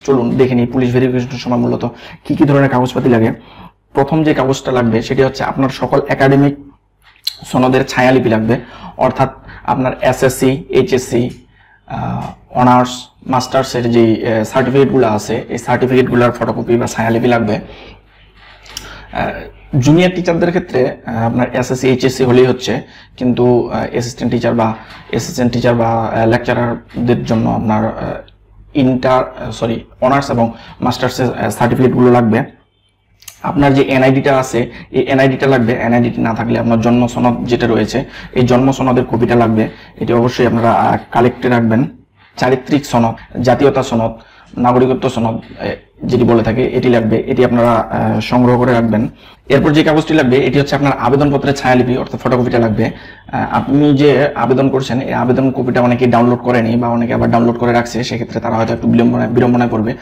চলুন দেখে নিই পুলিশ ভেরিফিকেশনের সময় মূলত কি কি ধরনের কাগজপাতি লাগে। প্রথম যে কাগজটা লাগবে সেটি হচ্ছে আপনার সকল একাডেমিক সনদের ছায়ালিপি লাগবে, অর্থাৎ আপনার এসএসসি, এইচএসসি, অনার্স, মাস্টার্সের যে সার্টিফিকেটগুলো আছে এই সার্টিফিকেটগুলোর ফটোকপি বা ছায়ালিপি লাগবে। জুনিয়র টিচারদের ক্ষেত্রে আপনার এসএসসি, এইচএসসি হলেই হচ্ছে, কিন্তু অ্যাসিস্ট্যান্ট টিচার বা লেকচারারদের জন্য আপনার অনার্স এবং মাস্টার্সের সার্টিফিকেটগুলো লাগবে। আপনার যে এনআইডিটা আছে এই এনআইডিটা লাগবে। এনআইডিটি না থাকলে আপনার জন্ম সনদ যেটা রয়েছে এই জন্ম সনদের কপিটা লাগবে, এটি অবশ্যই আপনারা কালেক্টে রাখবেন। চারিত্রিক সনদ, জাতীয়তা সনদ, নাগরিকত্ব সনদ যেটি বলে থাকে এটি লাগবে, এটি আপনারা সংগ্রহ করে রাখবেন। এরপর যে কাগজটি লাগবে এটি হচ্ছে আপনার আবেদনপত্রের ছায়ালিপি অর্থাৎ ফটোকপিটা লাগবে। আপনি যে আবেদন করছেন এই আবেদন কপিটা অনেকেই ডাউনলোড করেনি বা অনেকে আবার ডাউনলোড করে রাখছে, সেক্ষেত্রে তারা হয়তো একটু বিড়ম্বনায় পড়বে।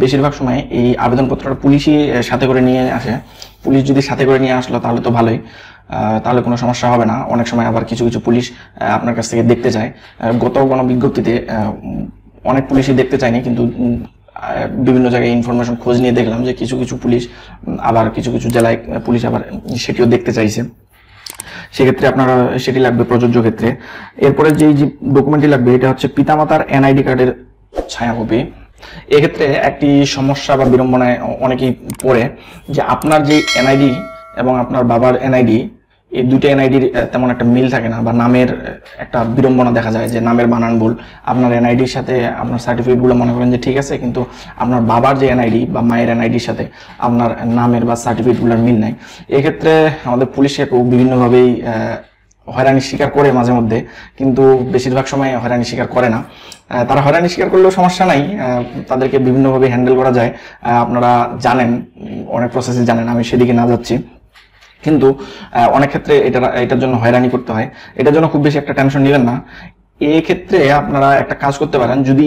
বেশিরভাগ সময় এই আবেদনপত্রটা পুলিশই সাথে করে নিয়ে আসে। পুলিশ যদি সাথে করে নিয়ে আসলো তাহলে তো ভালোই, তাহলে কোনো সমস্যা হবে না। অনেক সময় আবার কিছু কিছু পুলিশ আপনার কাছ থেকে দেখতে চায়। গত গণবিজ্ঞপ্তিতে অনেক পুলিশই দেখতে চায়নি, কিন্তু বিভিন্ন জায়গায় ইনফরমেশন খোঁজ নিয়ে দেখলাম যে কিছু কিছু পুলিশ আবার কিছু কিছু জেলায় পুলিশ আবার সেটিও দেখতে চাইছে, সেক্ষেত্রে আপনারা সেটি লাগবে প্রযোজ্য ক্ষেত্রে। এরপরে যে ডকুমেন্টটি লাগবে এটা হচ্ছে পিতামাতার এনআইডি কার্ডের ছায়াকপি। এক্ষেত্রে একটি সমস্যা বা বিড়ম্বনায় অনেকেই পড়ে যে আপনার যে এনআইডি এবং আপনার বাবার এনআইডি এই দুটো এনআইডির তেমন একটা মিল থাকে না, বা নামের একটা বিড়ম্বনা দেখা যায় যে নামের বানান ভুল। আপনার এনআইডির সাথে আপনার সার্টিফিকেটগুলো মনে করেন যে ঠিক আছে, কিন্তু আপনার বাবার যে এনআইডি বা মায়ের এনআইডির সাথে আপনার নামের বা সার্টিফিকেটগুলোর মিল নাই। এক্ষেত্রে আমাদের পুলিশে বিভিন্নভাবেই হয়রানি স্বীকার করে মাঝে মধ্যে, কিন্তু বেশিরভাগ সময় হয়রানি স্বীকার করে না। তারা হয়রানি স্বীকার করলেও সমস্যা নাই, তাদেরকে বিভিন্নভাবে হ্যান্ডেল করা যায়। আপনারা জানেন, অনেক প্রসেসে জানেন, আমি সেদিকে না যাচ্ছি। কিন্তু অনেক ক্ষেত্রে এটার জন্য হয়রানি করতে হয়। এটার জন্য খুব বেশি একটা টেনশন নেবেন না। এই ক্ষেত্রে আপনারা একটা কাজ করতে পারেন, যদি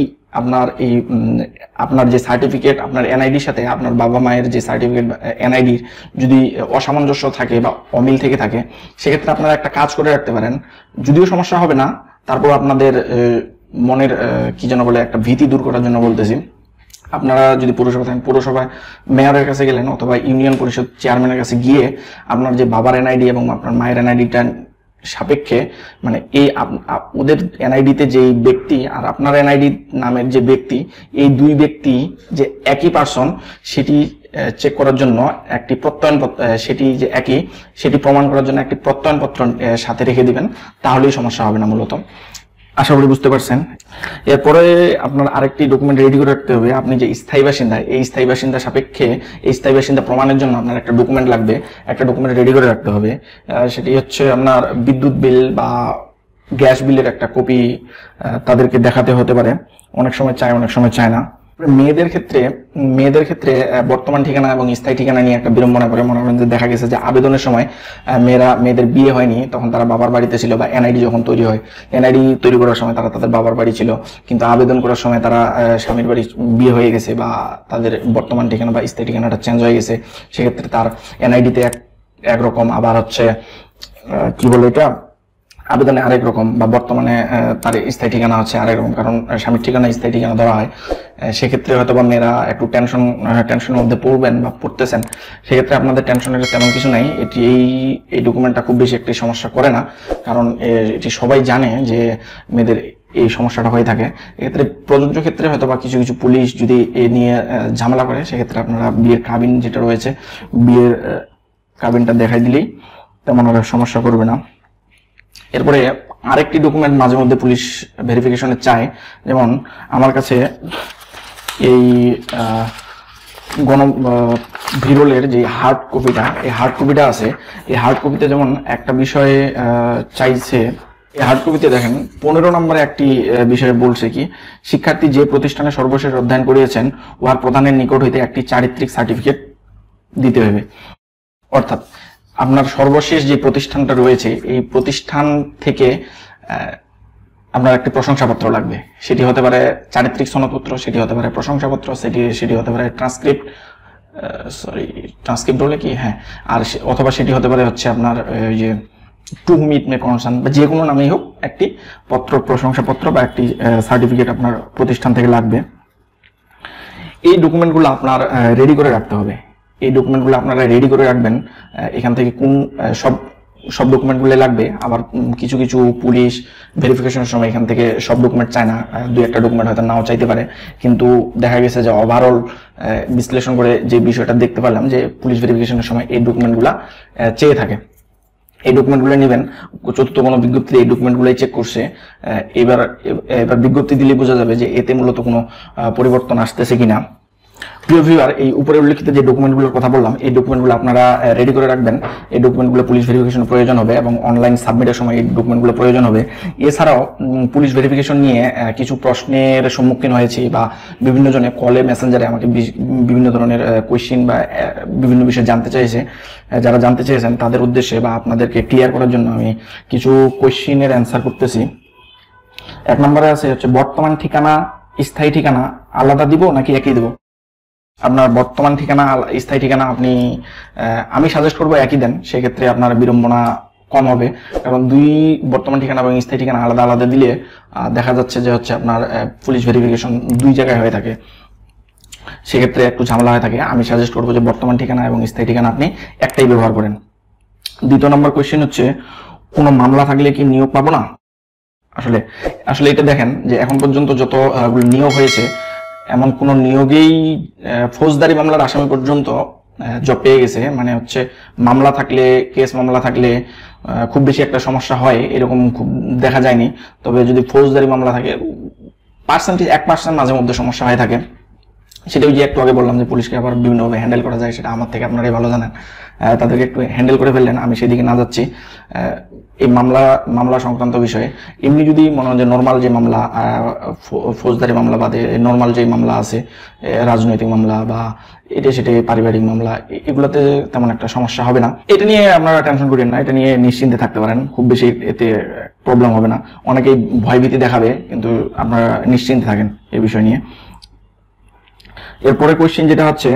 আপনার যে সার্টিফিকেট আপনার এনআইডির সাথে আপনার বাবা মায়ের যে সার্টিফিকেট এনআইডির যদি অসামঞ্জস্য থাকে বা অমিল থেকে থাকে, সেক্ষেত্রে আপনারা একটা কাজ করে রাখতে পারেন। যদিও সমস্যা হবে না, তারপর আপনাদের মনের কি যেন বলে একটা ভীতি দূর করার জন্য বলতেছি। আপনারা যদি পুরসভা থাকেন, পুরসভায় মেয়রের কাছে গেলেন অথবা ইউনিয়ন পরিষদ চেয়ারম্যানের কাছে গিয়ে আপনার যে বাবার এনআইডি এবং আপনার মায়ের এনআইডিটা সাপেক্ষে, মানে এই ওদের এনআইডিতে যে ব্যক্তি আর আপনার এনআইডি নামের যে ব্যক্তি, এই দুই ব্যক্তি যে একই পার্সন সেটি চেক করার জন্য একটি প্রত্যয়নপত্র, সেটি যে একই সেটি প্রমাণ করার জন্য একটি প্রত্যয়নপত্র সাথে রেখে দিবেন, তাহলেই সমস্যা হবে না মূলত। আশা করি বুঝতে পারছেন। এরপরে আপনার আরেকটি ডকুমেন্ট রেডি করে রাখতে হবে। আপনি যে স্থায়ী বাসিন্দা, এই স্থায়ী বাসিন্দা সাপেক্ষে এই স্থায়ী বাসিন্দা প্রমাণের জন্য আপনার একটা ডকুমেন্ট লাগবে, একটা ডকুমেন্ট রেডি করে রাখতে হবে। সেটি হচ্ছে আপনার বিদ্যুৎ বিল বা গ্যাস বিলের একটা কপি তাদেরকে দেখাতে হতে পারে। অনেক সময় চায়, অনেক সময় চায় না। মেয়েদের ক্ষেত্রে বর্তমান ঠিকানা এবং স্থায়ী ঠিকানা নিয়ে একটা বিড়ম্বনা করে। মনে করেন যে দেখা গেছে যে আবেদনের সময় মেয়েদের বিয়ে হয়নি, তখন তারা বাবার বাড়িতে ছিল, বা এনআইডি যখন তৈরি হয়, এনআইডি তৈরি করার সময় তারা তাদের বাবার বাড়ি ছিল, কিন্তু আবেদন করার সময় তারা স্বামীর বাড়ি বিয়ে হয়ে গেছে বা তাদের বর্তমান ঠিকানা বা স্থায়ী ঠিকানাটা চেঞ্জ হয়ে গেছে। সেক্ষেত্রে তার এনআইডিতে একরকম, আবার হচ্ছে কি বলে এটা, আবেদনে আরেক রকম, বা বর্তমানে তার স্থায়ী ঠিকানা হচ্ছে আরেক রকম, কারণ স্বামীর ঠিকানা স্থায়ী ঠিকানা ধরা হয়। সেক্ষেত্রে হয়তো বা মেয়েরা একটু টেনশনের মধ্যে পড়বেন বা পড়তেছেন। সেক্ষেত্রে আপনাদের টেনশনের তেমন কিছু নাই। এই ডকুমেন্টটা খুব বেশি একটি সমস্যা করে না, কারণ এটি সবাই জানে যে মেয়েদের এই সমস্যাটা হয়ে থাকে। এক্ষেত্রে প্রযোজ্য ক্ষেত্রে হয়তো বা কিছু কিছু পুলিশ যদি এ নিয়ে ঝামেলা করে, সেক্ষেত্রে আপনারা বিয়ের কাবিন যেটা রয়েছে, বিয়ের কাবিনটা দেখাই দিলেই তেমন আর সমস্যা করবে না। এরপরে আরেকটি ডকুমেন্ট মাঝে মধ্যে পুলিশ ভেরিফিকেশনে চায়, যেমন আমার কাছে এই ভিরলের যে হার্ড কপিটা, এই হার্ড কপিটা আছে। এই হার্ড কপিতে যেমন একটা বিষয়ে চাইছে, এই হার্ড কপিতে দেখেন 15 নম্বরে একটি বিষয়ে বলছে কি, শিক্ষার্থী যে প্রতিষ্ঠানে সর্বশেষ অধ্যয়ন করিয়েছেন উহার প্রধানের নিকট হইতে একটি চারিত্রিক সার্টিফিকেট দিতে হবে। অর্থাৎ আপনার সর্বশেষ যে প্রতিষ্ঠানটা রয়েছে এই প্রতিষ্ঠান থেকে আপনার একটি প্রশংসাপত্র লাগবে। সেটি হতে পারে চারিত্রিক সনদপত্র, সেটি হতে পারে প্রশংসাপত্র, সেটি হতে পারে ট্রান্সক্রিপ্ট বলে কি, হ্যাঁ, আর অথবা সেটি হতে পারে হচ্ছে আপনার যে টু হুম ইট মে কনসার্ন, বা যে কোনো নামেই হোক একটি প্রশংসাপত্র বা একটি সার্টিফিকেট আপনার প্রতিষ্ঠান থেকে লাগবে। এই ডকুমেন্টগুলো আপনার রেডি করে রাখতে হবে। এই ডকুমেন্টগুলো আপনারা রেডি করে রাখবেন। এখান থেকে কোন সব সব ডকুমেন্টগুলো লাগবে। আবার কিছু কিছু পুলিশ ভেরিফিকেশনের সময় এখান থেকে সব ডকুমেন্ট চায় না, দুই একটা ডকুমেন্ট হয়তো নাও চাইতে পারে। কিন্তু দেখা গেছে যে ওভারঅল বিশ্লেষণ করে যে বিষয়টা দেখতে পারলাম যে পুলিশ ভেরিফিকেশনের সময় এই ডকুমেন্টগুলো চেয়ে থাকে। এই ডকুমেন্টগুলো নেবেন। চতুর্থ কোনো বিজ্ঞপ্তিতে এই ডকুমেন্টগুলোই চেক করছে। এবার বিজ্ঞপ্তি দিলে বোঝা যাবে যে এতে মূলত কোনো পরিবর্তন আসতেছে কিনা। প্রিয় ভিউয়ার, এই উপরে উল্লেখিত যে ডকুমেন্টগুলোর কথা বললাম, এই ডকুমেন্টগুলো আপনারা রেডি করে রাখবেন। এই ডকুমেন্টগুলো পুলিশ ভেরিফিকেশন প্রয়োজন হবে এবং অনলাইন সাবমিটের সময় এই ডকুমেন্টগুলো প্রয়োজন হবে। এছাড়াও পুলিশ ভেরিফিকেশন নিয়ে কিছু প্রশ্নের সম্মুখীন হয়েছি বা বিভিন্ন জনে কলে মেসেঞ্জারে আমাকে বিভিন্ন ধরনের কোয়েশ্চেন বা বিভিন্ন বিষয়ে জানতে চাইছে। যারা জানতে চেয়েছেন তাদের উদ্দেশ্যে বা আপনাদেরকে ক্লিয়ার করার জন্য আমি কিছু কোয়েশ্চেনের অ্যান্সার করতেছি। 1 নম্বরে আছে হচ্ছে বর্তমান ঠিকানা স্থায়ী ঠিকানা আলাদা দিব নাকি একই দিব? আপনার বর্তমান ঠিকানা স্থায়ী ঠিকানা আমি সাজেস্ট করবো একই দেন, সেক্ষেত্রে আপনার বিড়ম্বনা কম হবে। কারণ বর্তমান ঠিকানা এবং স্থায়ী ঠিকানা আলাদা আলাদা দিলে দেখা যাচ্ছে যে হচ্ছে আপনার পুলিশ ভেরিফিকেশন 2 জায়গায় হয়ে থাকে, সেক্ষেত্রে একটু ঝামেলা হয়ে থাকে। আমি সাজেস্ট করবো যে বর্তমান ঠিকানা এবং স্থায়ী ঠিকানা আপনি একটাই ব্যবহার করেন। 2 নম্বর কোয়েশ্চেন হচ্ছে কোনো মামলা থাকলে কি নিয়োগ পাবো না? আসলে এটা দেখেন যে এখন পর্যন্ত যত নিয়োগ হয়েছে এমন কোন নিয়োগেই ফৌজদারি মামলার আসামি পর্যন্ত জব পেয়ে গেছে। মানে হচ্ছে মামলা থাকলে, কেস মামলা থাকলে খুব বেশি একটা সমস্যা হয় এরকম খুব দেখা যায়নি। তবে যদি ফৌজদারি মামলা থাকে 1% মাঝে মধ্যে সমস্যা হয়ে থাকে। সেটা ওই যে একটু আগে বললাম যে পুলিশকে আবার বিভিন্নভাবে হ্যান্ডেল করা যায়, সেটা আমার থেকে আপনারাই ভালো জানেন। তাদেরকে একটু হ্যান্ডেল করে ফেললেন, আমি সেদিকে না যাচ্ছি। এই মামলা সংক্রান্ত বিষয়ে এমনি যদি মনে হয় যে নর্মাল যে মামলা, ফৌজদারি মামলা বাদে নর্মাল যে মামলা আছে, রাজনৈতিক মামলা বা এটা সেটা পারিবারিক মামলা, এগুলোতে তেমন একটা সমস্যা হবে না। এটা নিয়ে আপনারা টেনশন করেন না, এটা নিয়ে নিশ্চিন্তে থাকতে পারেন, খুব বেশি এতে প্রবলেম হবে না। অনেকেই ভয়ভীতি দেখাবে, কিন্তু আপনারা নিশ্চিন্তে থাকেন এই বিষয় নিয়ে। এরপরে কোয়েশ্চেন যেটা হচ্ছে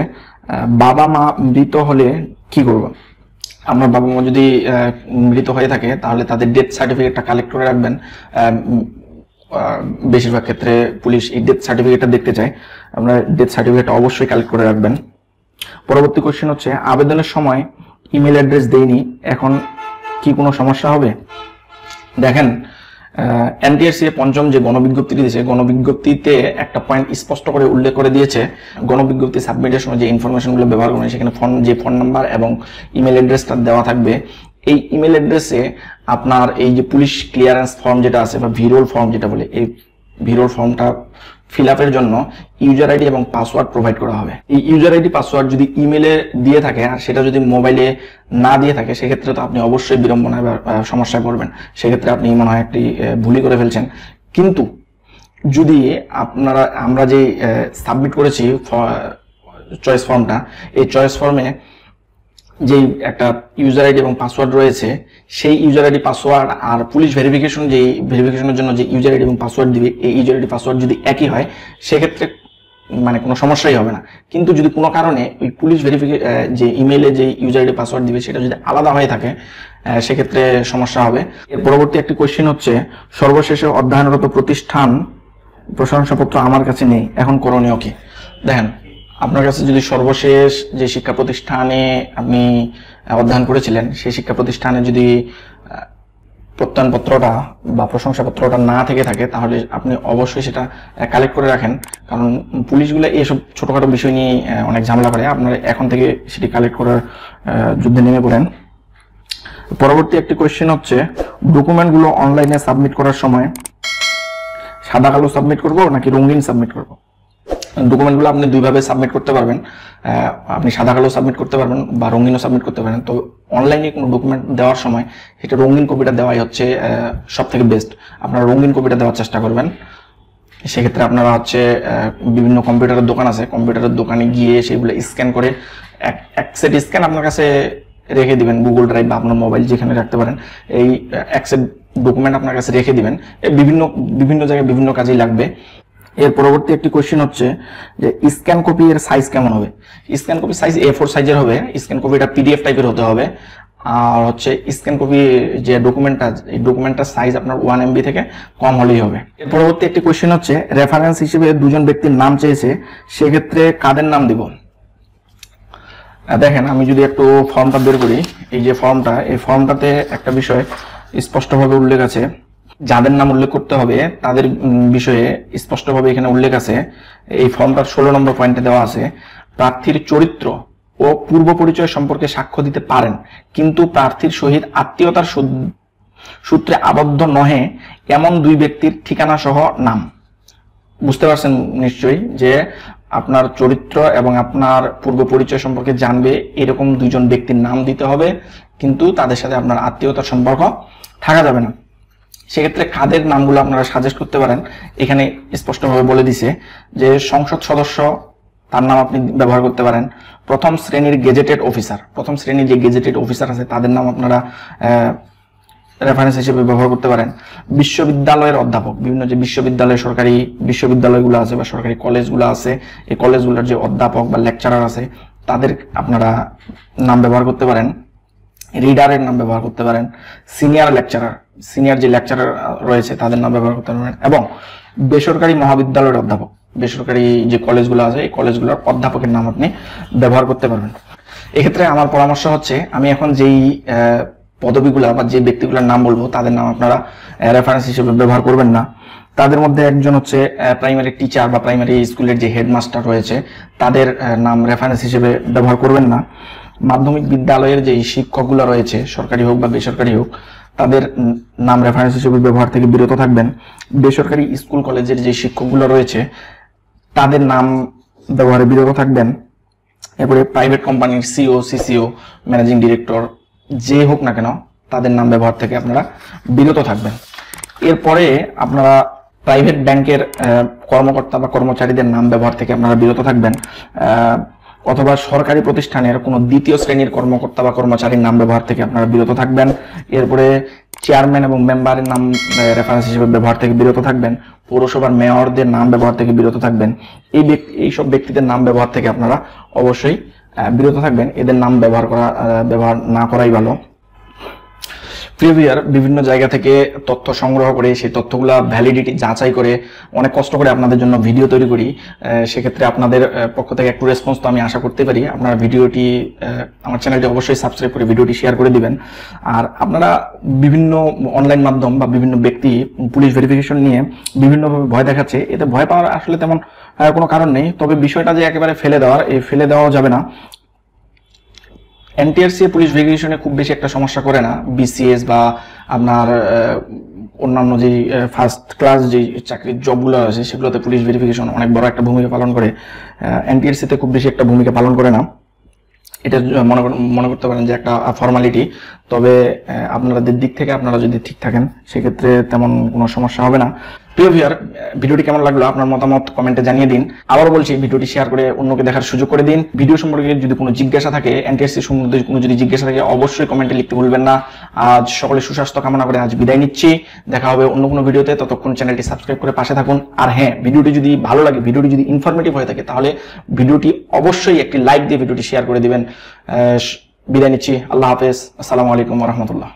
বাবা মা মৃত হলে কি করব? আপনার বাবা মা যদি মৃত হয়ে থাকে তাহলে তাদের ডেথ সার্টিফিকেটটা কালেক্ট করে রাখবেন। বেশিরভাগ ক্ষেত্রে পুলিশ এই ডেথ সার্টিফিকেটটা দেখতে চায়, আপনার ডেথ সার্টিফিকেটটা অবশ্যই কালেক্ট করে রাখবেন। পরবর্তী কোয়েশ্চেন হচ্ছে আবেদনের সময় ইমেল অ্যাড্রেস দেইনি, এখন কি কোনো সমস্যা হবে? দেখেন, এনটিআরসি 5ম যে গণবিজ্ঞপ্তিটি দিয়েছে, গণবিজ্ঞপ্তিতে একটা পয়েন্ট স্পষ্ট করে উল্লেখ করে দিয়েছে, গণবিজ্ঞপ্তি সাবমিটের সময় যে ইনফরমেশনগুলো ব্যবহার করবেন সেখানে ফোন নাম্বার এবং ইমেল অ্যাড্রেসটা দেওয়া থাকবে। এই ইমেল অ্যাড্রেসে আপনার এই যে পুলিশ ক্লিয়ারেন্স ফর্ম যেটা আছে বা ভিরোল ফর্ম যেটা বলে, এই ভিরোল ফর্মটা ফিল আপের জন্য ইউজার আইডি এবং পাসওয়ার্ড প্রোভাইড করা হবে। এই ইউজার আইডি পাসওয়ার্ড যদি ইমেলে দিয়ে থাকে আর সেটা যদি মোবাইলে না দিয়ে থাকে, সেক্ষেত্রে তো আপনি অবশ্যই বিড়ম্বনায় বা সমস্যায় পড়বেন। সেক্ষেত্রে আপনি মনে হয় একটি ভুলই করে ফেলছেন। কিন্তু যদি আমরা যে সাবমিট করেছি চয়েস ফর্মটা, এই চয়েস ফর্মে যেই একটা ইউজার আইডি এবং পাসওয়ার্ড রয়েছে, সেই ইউজার আইডি পাসওয়ার্ড আর পুলিশ ভেরিফিকেশনের জন্য যে ইউজার আইডি এবং পাসওয়ার্ড দিবে, এই ইউজার আইডি পাসওয়ার্ড যদি একই হয় সেক্ষেত্রে মানে কোনো সমস্যাই হবে না। কিন্তু যদি কোনো কারণে ওই পুলিশ যে ইমেইলে যে ইউজার আইডি পাসওয়ার্ড দিবে সেটা যদি আলাদা হয়ে থাকে সেক্ষেত্রে সমস্যা হবে। এর পরবর্তী একটি কোয়েশ্চেন হচ্ছে সর্বশেষে অধ্যয়নরত প্রতিষ্ঠান প্রশংসাপত্র আমার কাছে নেই, এখন করণীয় কি? দেখেন, আপনার কাছে যদি সর্বশেষ যে শিক্ষা প্রতিষ্ঠানে আপনি অধ্যয়ন করেছিলেন সেই শিক্ষা প্রতিষ্ঠানে যদি প্রত্যয়নপত্রটা বা প্রশংসাপত্রটা না থেকে থাকে, তাহলে আপনি অবশ্যই সেটা কালেক্ট করে রাখেন। কারণ পুলিশগুলো এইসব ছোটখাটো বিষয় নিয়ে অনেক ঝামেলা করে, আপনারা এখন থেকে সেটি কালেক্ট করার যুদ্ধে নেমে পড়েন। পরবর্তী একটি কোয়েশ্চেন হচ্ছে ডকুমেন্টগুলো অনলাইনে সাবমিট করার সময় সাদা কালো সাবমিট করব নাকি রঙিন সাবমিট করব? ডকুমেন্টগুলো আপনি দুইভাবে সাবমিট করতে পারবেন, আপনি সাদা কালো সাবমিট করতে পারবেন বা রঙিনও সাবমিট করতে পারেন। তো অনলাইনে কোনো ডকুমেন্ট দেওয়ার সময় সেটা রঙিন কপিটা দেওয়াই হচ্ছে সব থেকে বেস্ট। আপনারা রঙিন কপিটা দেওয়ার চেষ্টা করবেন। সেক্ষেত্রে আপনারা হচ্ছে বিভিন্ন কম্পিউটারের দোকান আছে, কম্পিউটারের দোকানে গিয়ে সেগুলো স্ক্যান করে এক সেট স্ক্যান আপনার কাছে রেখে দিবেন, গুগল ড্রাইভ বা আপনার মোবাইল যেখানে রাখতে পারেন, এই এক সেট ডকুমেন্ট আপনার কাছে রেখে দিবেন। বিভিন্ন জায়গায় বিভিন্ন কাজেই লাগবে। এর পরবর্তী একটি কোয়েশ্চেন হচ্ছে যে স্ক্যান কপি এর সাইজ কেমন হবে? স্ক্যান কপি সাইজ A4 সাইজের হবে। স্ক্যান কপিটা PDF টাইপের হতে হবে। আর হচ্ছে স্ক্যান কপি যে ডকুমেন্টটা, এই ডকুমেন্টটার সাইজ আপনার 1 MB থেকে কম হলেই হবে। এর পরবর্তী একটি কোয়েশ্চেন হচ্ছে, রেফারেন্স হিসেবে দুজন ব্যক্তির নাম চেয়েছে, সেক্ষেত্রে কাদের নাম দিব? দেখেন, আমি যদি একটু ফর্মটা বের করি, এই যে ফর্মটা, এই ফর্মটাতে একটা বিষয় স্পষ্টভাবে উল্লেখ আছে, যাদের নাম উল্লেখ করতে হবে তাদের বিষয়ে স্পষ্টভাবে এখানে উল্লেখ আছে। এই ফর্মটার 16 নম্বর পয়েন্টে দেওয়া আছে, প্রার্থীর চরিত্র ও পূর্ব পরিচয় সম্পর্কে সাক্ষ্য দিতে পারেন, কিন্তু প্রার্থীর সহিত আত্মীয়তার সূত্রে আবদ্ধ নহে এমন দুই ব্যক্তির ঠিকানা সহ নাম। বুঝতে পারছেন নিশ্চয়ই যে আপনার চরিত্র এবং আপনার পূর্ব পরিচয় সম্পর্কে জানবে এরকম দুইজন ব্যক্তির নাম দিতে হবে, কিন্তু তাদের সাথে আপনার আত্মীয়তার সম্পর্ক থাকা যাবে না। সেক্ষেত্রে কাদের নামগুলো আপনারা সাজেস্ট করতে পারেন, এখানে স্পষ্টভাবে বলে দিছে যে সংসদ সদস্য, তার নাম আপনি ব্যবহার করতে পারেন। প্রথম শ্রেণীর গেজেটেড অফিসার, প্রথম শ্রেণীর যে গেজেটেড অফিসার আছে তাদের নাম আপনারা রেফারেন্স হিসেবে ব্যবহার করতে পারেন। বিশ্ববিদ্যালয়ের অধ্যাপক, বিভিন্ন যে বিশ্ববিদ্যালয়, সরকারি বিশ্ববিদ্যালয়গুলো আছে বা সরকারি কলেজগুলো আছে, এই কলেজগুলোর যে অধ্যাপক বা লেকচারার আছে তাদের আপনারা নাম ব্যবহার করতে পারেন। রিডারের নাম ব্যবহার করতে পারেন। সিনিয়র লেকচারার, সিনিয়র যে লেকচারার রয়েছে তাদের নাম ব্যবহার করতে পারেন। এবং বেসরকারি মহাবিদ্যালয়ের অধ্যাপক, বেসরকারি যে কলেজগুলো আছে এই কলেজগুলোর অধ্যাপকের নাম আপনি ব্যবহার করতে পারবেন। এক্ষেত্রে আমার পরামর্শ হচ্ছে, আমি এখন যেই পদবিগুলা বা যে ব্যক্তিগুলোর নাম বলবো তাদের নাম আপনারা রেফারেন্স হিসেবে ব্যবহার করবেন না। তাদের মধ্যে একজন হচ্ছে প্রাইমারি টিচার বা প্রাইমারি স্কুলের যে হেডমাস্টার রয়েছে তাদের নাম রেফারেন্স হিসেবে ব্যবহার করবেন না। মাধ্যমিক বিদ্যালয়ের যে শিক্ষকগুলো রয়েছে, সরকারি হোক বা বেসরকারি হোক, তাদের নাম রেফারেন্স হিসেবে ব্যবহার থেকে বিরত থাকবেন। বেসরকারি স্কুল কলেজের যে শিক্ষকগুলো রয়েছে তাদের নাম ব্যবহারে বিরত থাকবেন। এরপরে প্রাইভেট কোম্পানির সিও, সিসিও, ম্যানেজিং ডিরেক্টর যে হোক না কেন তাদের নাম ব্যবহার থেকে আপনারা বিরত থাকবেন। এরপরে আপনারা প্রাইভেট ব্যাংকের কর্মকর্তা বা কর্মচারীদের নাম ব্যবহার থেকে আপনারা বিরত থাকবেন, অথবা সরকারি প্রতিষ্ঠানের কোনো দ্বিতীয় শ্রেণীর কর্মকর্তা বা কর্মচারীর নাম ব্যবহার থেকে আপনারা বিরত থাকবেন। এরপরে চেয়ারম্যান এবং মেম্বারের নাম রেফারেন্স হিসেবে ব্যবহার থেকে বিরত থাকবেন। পৌরসভার মেয়রদের নাম ব্যবহার থেকে বিরত থাকবেন। এইসব ব্যক্তিদের নাম ব্যবহার থেকে আপনারা অবশ্যই বিরত থাকবেন। এদের নাম ব্যবহার না করাই ভালো। প্রিভিয়ার বিভিন্ন জায়গা থেকে তথ্য সংগ্রহ করে সেই তথ্যগুলা ভ্যালিডিটি যাচাই করে অনেক কষ্ট করে আপনাদের জন্য ভিডিও তৈরি করি। সেক্ষেত্রে আপনাদের পক্ষ থেকে একটু রেসপন্স তো আমি আশা করতে পারি। আপনারা ভিডিওটি, আমার চ্যানেলটি অবশ্যই সাবস্ক্রাইব করে ভিডিওটি শেয়ার করে দিবেন। আর আপনারা বিভিন্ন অনলাইন মাধ্যম বা বিভিন্ন ব্যক্তি পুলিশ ভেরিফিকেশন নিয়ে বিভিন্নভাবে ভয় দেখাচ্ছে, এতে ভয় পাওয়ার আসলে তেমন কোনো কারণ নেই। তবে বিষয়টা যে একেবারে ফেলে দেওয়া যাবে না। এনটিআরসি পুলিশ ভেরিফিকেশনে খুব বেশি একটা সমস্যা করে না। বিসিএস বা আপনার অন্যান্য যে ফার্স্ট ক্লাস যে চাকরির জবগুলো আছে সেগুলোতে পুলিশ ভেরিফিকেশন অনেক বড় একটা ভূমিকা পালন করে। এনটিআরসিতে খুব বেশি একটা ভূমিকা পালন করে না। এটা মনে করতে পারেন যে একটা ফর্মালিটি। তবে আপনাদের দিক থেকে আপনারা যদি ঠিক থাকেন সেক্ষেত্রে তেমন কোনো সমস্যা হবে না। প্রিয় ভিউয়ার, ভিডিওটি কেমন লাগলো আপনার মতামত কমেন্টে জানিয়ে দিন। আবার বলছি, ভিডিওটি শেয়ার করে অন্যকে দেখার সুযোগ করে দিন। ভিডিও সম্পর্কে যদি কোনো জিজ্ঞাসা থাকে, এনটিআরসি সম্বন্ধে কোনো যদি জিজ্ঞাসা থাকে অবশ্যই কমেন্টে লিখতে ভুলবেন না। আজ সকলে সুস্বাস্থ্য কামনা করে আজ বিদায় নিচ্ছি। দেখা হবে অন্য কোনো ভিডিওতে। ততক্ষণ চ্যানেলটি সাবস্ক্রাইব করে পাশে থাকুন। আর হ্যাঁ, ভিডিওটি যদি ভালো লাগে, ভিডিওটি যদি ইনফরমেটিভ হয়ে থাকে তাহলে ভিডিওটি অবশ্যই একটি লাইক দিয়ে ভিডিওটি শেয়ার করে দিবেন। বিদায় নিচ্ছি। আল্লাহ হাফেজ। আসসালামু আলাইকুম ওয়া রাহমাতুল্লাহ।